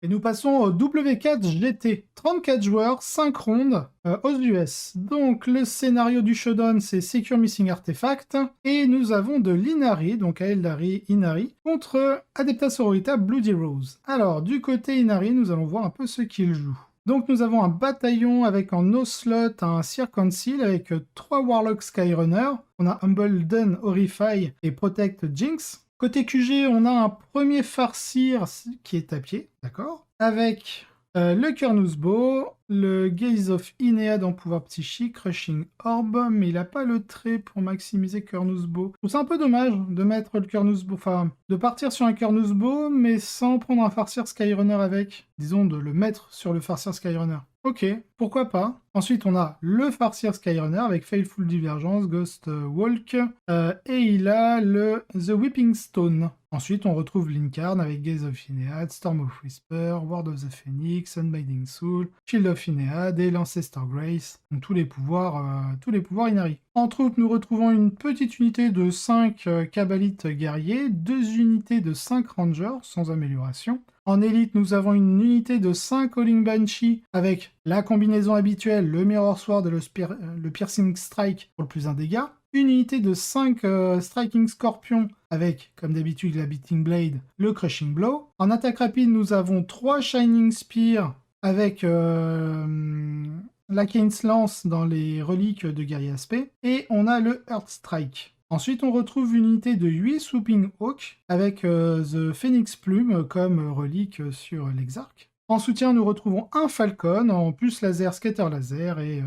Et nous passons au W4 GT. 34 joueurs, 5 rondes aux US. Donc le scénario du showdown, c'est Secure Missing Artifact. Et nous avons de l'Inari, donc Aeldari Inari, contre Adepta Sororita Bloody Rose. Alors du côté Inari, nous allons voir un peu ce qu'il joue. Donc nous avons un bataillon avec en no slot un Seer Council avec 3 Warlocks Skyrunner. On a Humbledon, Horrify et Protect Jinx. Côté QG, on a un premier Farseer qui est à pied, d'accord, avec le Kernus Bow, le Gaze of Inead en pouvoir psychique, Crushing Orb, mais il n'a pas le trait pour maximiser Kernus Bow. Je trouve ça un peu dommage de mettre le Kernus Bow, enfin, de partir sur un Kernus Bow, mais sans prendre un Farseer Skyrunner avec. Disons, de le mettre sur le Farseer Skyrunner. Ok, pourquoi pas. Ensuite, on a le Farseer Skyrunner avec Faithful Divergence, Ghost Walk, et il a le The Whipping Stone. Ensuite, on retrouve Linkarn avec Gaze of Inead, Storm of Whisper, Ward of the Phoenix, Unbinding Soul, Shield of Inead et l'Ancestor Grace. Donc tous les pouvoirs Inari. En troupe, nous retrouvons une petite unité de 5 Kabbalites guerriers, 2 unités de 5 Rangers sans amélioration. En élite, nous avons une unité de 5 Howling Banshee avec la combinaison habituelle, le Mirror Sword et le Piercing Strike pour le plus 1 dégât. Une unité de 5 Striking Scorpion avec, comme d'habitude, la Beating Blade, le Crushing Blow. En attaque rapide, nous avons 3 Shining Spear avec la Kane's Lance dans les reliques de Guerrier Aspect. Et on a le Earth Strike. Ensuite, on retrouve une unité de 8 Swooping Hawk avec The Phoenix Plume comme relique sur l'Exarch. En soutien, nous retrouvons un Falcon en plus laser, scatter laser et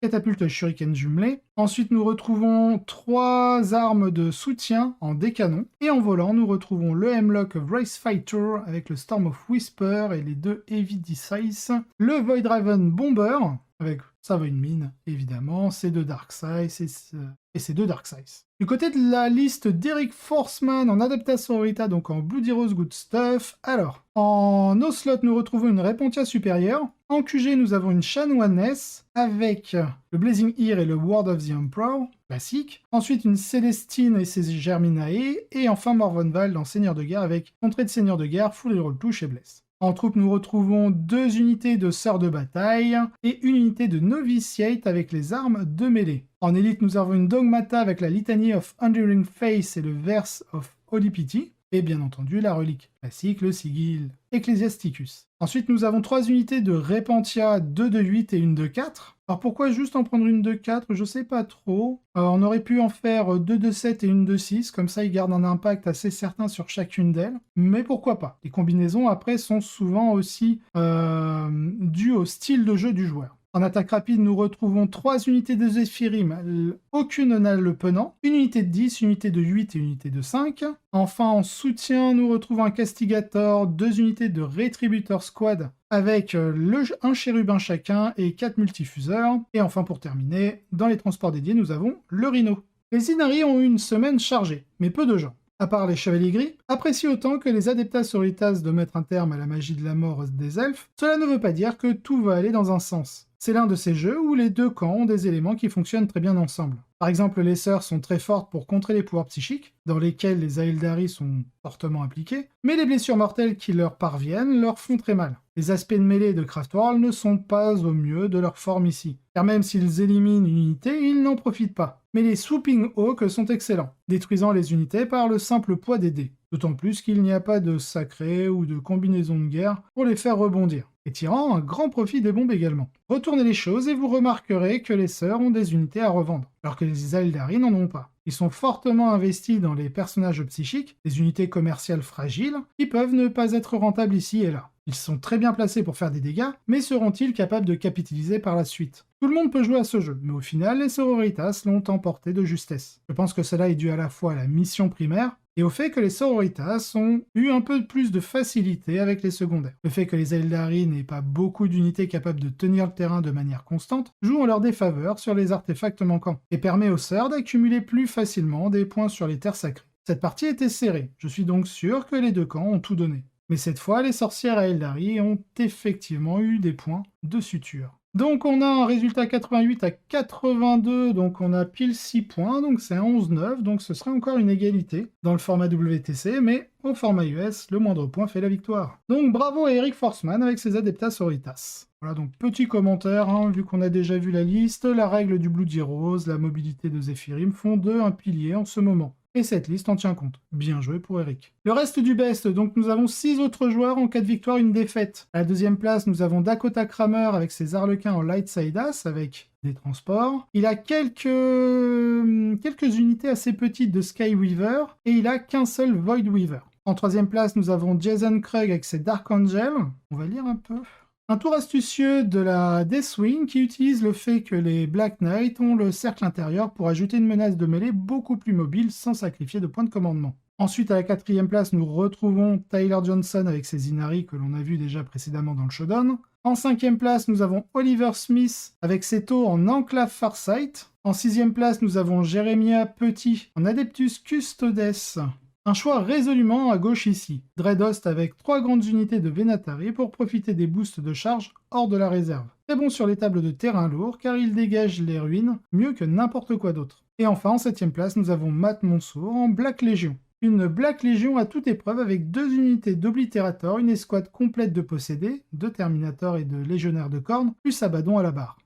catapulte shuriken jumelé. Ensuite, nous retrouvons 3 armes de soutien en décanon. Et en volant, nous retrouvons le Hemlock of Race Fighter avec le Storm of Whisper et les 2 Heavy Dice. Le Void Raven Bomber avec sa Void Mine, évidemment, ses 2 Dark Size et ses 2 Dark Size. Du côté de la liste d'Eric Forceman en Adepta Sororita, donc en Bloody Rose Good Stuff. Alors, en no slot, nous retrouvons une Repontia supérieure. En QG, nous avons une Shan-One-Ness avec le Blazing Ear et le Ward of the Emperor, classique. Ensuite, une Célestine et ses Germinae. Et enfin, Morvenwald en Seigneur de Guerre avec entrée de Seigneur de Guerre, Full Reroll Touch et Bless. En troupe, nous retrouvons 2 unités de Sœurs de Bataille et une unité de Novitiate avec les armes de mêlée. En élite, nous avons une Dogmata avec la Litany of Enduring Faith et le Verse of Holy Pity. Et bien entendu, la relique classique, le Sigil Ecclesiasticus. Ensuite, nous avons 3 unités de Repentia, 2 de 8 et une de 4. Alors pourquoi juste en prendre une de 4? Je sais pas trop. On aurait pu en faire 2 de 7 et une de 6, comme ça ils gardent un impact assez certain sur chacune d'elles. Mais pourquoi pas? Les combinaisons après sont souvent aussi dues au style de jeu du joueur. En attaque rapide, nous retrouvons 3 unités de Zephyrim, aucune n'a le penant, une unité de 10, une unité de 8 et une unité de 5. Enfin, en soutien, nous retrouvons un Castigator, 2 unités de Retributor Squad avec un chérubin chacun et 4 multifuseurs. Et enfin, pour terminer, dans les transports dédiés, nous avons le Rhino. Les Inari ont eu une semaine chargée, mais peu de gens. À part les Chevaliers Gris, apprécient autant que les Adeptas Sororitas de mettre un terme à la magie de la mort des elfes, cela ne veut pas dire que tout va aller dans un sens. C'est l'un de ces jeux où les deux camps ont des éléments qui fonctionnent très bien ensemble. Par exemple, les sœurs sont très fortes pour contrer les pouvoirs psychiques, dans lesquels les Aeldari sont fortement impliqués, mais les blessures mortelles qui leur parviennent leur font très mal. Les aspects de mêlée de Craftworld ne sont pas au mieux de leur forme ici, car même s'ils éliminent une unité, ils n'en profitent pas. Mais les Swooping Hawks sont excellents, détruisant les unités par le simple poids des dés. D'autant plus qu'il n'y a pas de sacré ou de combinaison de guerre pour les faire rebondir, et tirant un grand profit des bombes également. Retournez les choses et vous remarquerez que les sœurs ont des unités à revendre, alors que les Aeldari n'en ont pas. Ils sont fortement investis dans les personnages psychiques, des unités commerciales fragiles, qui peuvent ne pas être rentables ici et là. Ils sont très bien placés pour faire des dégâts, mais seront-ils capables de capitaliser par la suite? Tout le monde peut jouer à ce jeu, mais au final, les Sororitas l'ont emporté de justesse. Je pense que cela est dû à la fois à la mission primaire, et au fait que les Sororitas ont eu un peu plus de facilité avec les secondaires. Le fait que les Aeldari n'aient pas beaucoup d'unités capables de tenir le terrain de manière constante joue en leur défaveur sur les artefacts manquants, et permet aux sœurs d'accumuler plus facilement des points sur les terres sacrées. Cette partie était serrée, je suis donc sûr que les deux camps ont tout donné. Mais cette fois, les sorcières Aeldari ont effectivement eu des points de suture. Donc on a un résultat 88 à 82, donc on a pile 6 points, donc c'est un 11-9, donc ce serait encore une égalité dans le format WTC, mais au format US, le moindre point fait la victoire. Donc bravo à Eric Forsman avec ses Adeptas Sororitas. Voilà, donc petit commentaire, hein, vu qu'on a déjà vu la liste, la règle du Blood Heroes, la mobilité de Zephyrim font d'eux un pilier en ce moment. Et cette liste en tient compte. Bien joué pour Eric. Le reste du best, donc nous avons 6 autres joueurs en cas de victoire, une défaite. À la deuxième place, nous avons Dakota Kramer avec ses Arlequins en Light Side As, avec des transports. Il a quelques unités assez petites de Skyweaver, et il a qu'un seul Void Weaver. En troisième place, nous avons Jason Krug avec ses Dark Angel. On va lire un peu. Un tour astucieux de la Deathwing qui utilise le fait que les Black Knight ont le cercle intérieur pour ajouter une menace de mêlée beaucoup plus mobile sans sacrifier de points de commandement. Ensuite, à la quatrième place, nous retrouvons Tyler Johnson avec ses Inari que l'on a vu déjà précédemment dans le Shodown. En cinquième place, nous avons Oliver Smith avec ses taux en Enclave Farsight. En sixième place, nous avons Jeremiah Petit en Adeptus Custodes. Un choix résolument à gauche ici. Dreadhost avec 3 grandes unités de Venatari pour profiter des boosts de charge hors de la réserve. Très bon sur les tables de terrain lourd car il dégage les ruines mieux que n'importe quoi d'autre. Et enfin en 7ème place nous avons Matt Monsour en Black Legion. Une Black Legion à toute épreuve avec 2 unités d'Obliterator, une escouade complète de possédés, 2 Terminators et de Légionnaires de Corne, plus Abaddon à la barre.